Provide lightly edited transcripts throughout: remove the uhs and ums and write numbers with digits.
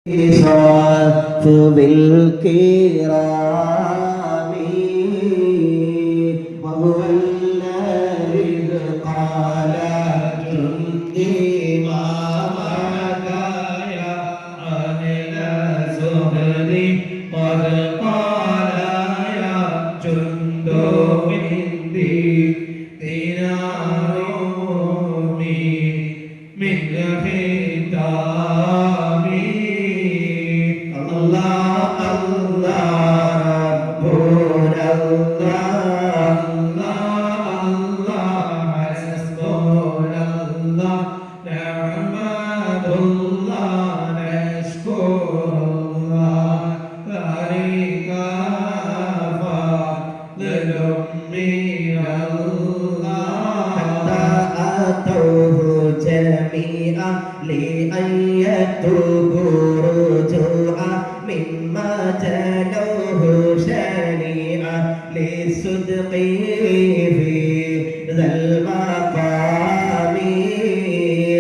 صاف بالكرام وهو الذي قال جندي ما معك يا أهل زهدي قد قال يا جند عندي دينار من ختامي الله الله ربنا الله الله الله حسبنا الله نعمد الله نشكر الله ذلك فضل من الله حتى أتوه جميعا لأن يتوبوا رجوعا مما تلوه شريعا للصدق في ذا المقام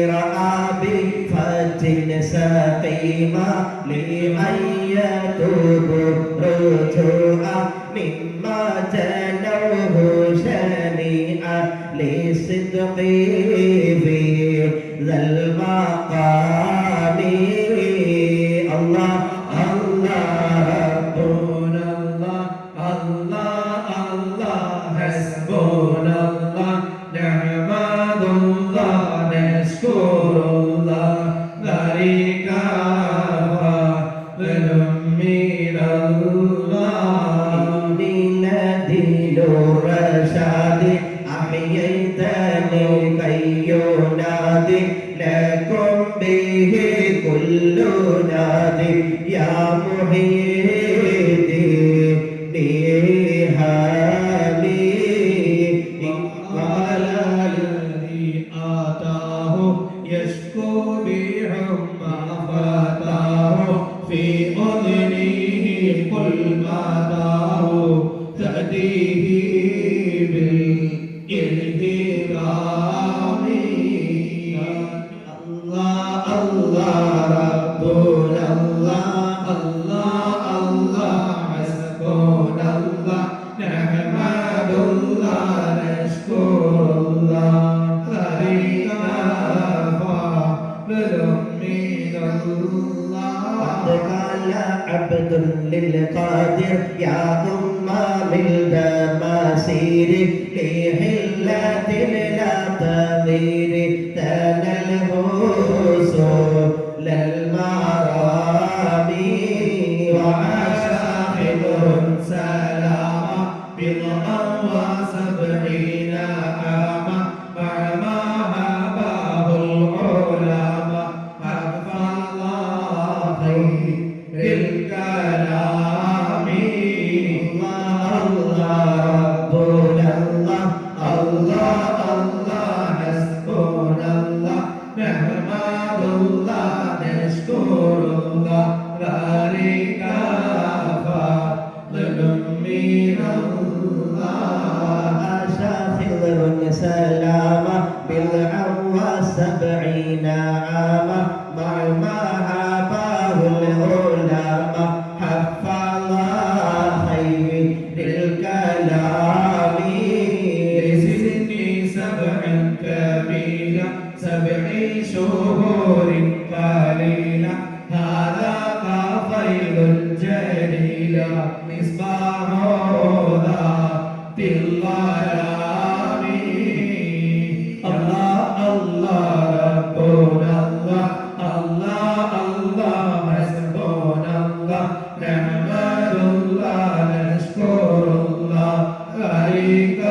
رأى بفج سقيما لأن يتوبوا رجوعا مما تلوه شريعا للصدق في ذا المقام الله الله ربنا الله الله الله حسبنا الله نعمد الله نشكر الله ذلك فضل من الله إني نذير الرشاد أحييتني كي ينادي لكم به كل نادي يا محيي الدين هادي قال الذي آتاه يشكو بحمى فتاه في أذنه قل ما داه تأتيه بالإلهام الله الله ربنا الله الله الله حسبنا الله نحمد الله نشكر الله ذلك فضل من الله قد قال عبد للقادر يا من مسير لحلة لا تضير تنله سبل المرامي وعاش خضر سلام بضعا وسبعين عاما مع ما هباه العلماء حفظ الله خير الكلام ربنا الله الله الله حسبنا الله نحمد الله نشكر الله ذلك فضل من الله عاش خضر سلامة بضعا وسبعين عاما مع ما هباه العلماء حفظ الله خير الكلام لسني سبعا كاملا 7 شهور قليلا هذا فضيل جليل مصباح ذات الظلام الله الله ربنا الله الله الله حسبنا الله نعمد الله نشكر الله ذلك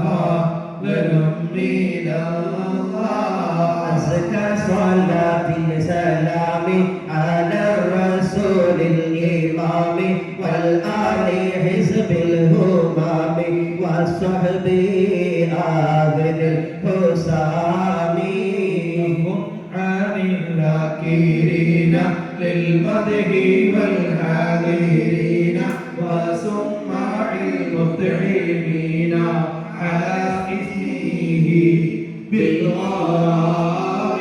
فضل من الله أزكى صلاة السلام على الرسول الإمام والآل حزب الهمام والصحب آذن الحسام هم عن الذاكرين للمدح والحاضرين وسماع المطعمين على اسمه بالغرام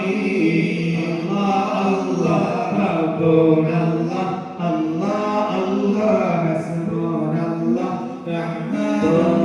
الله الله ربنا الله الله الله حسبنا الله رحمن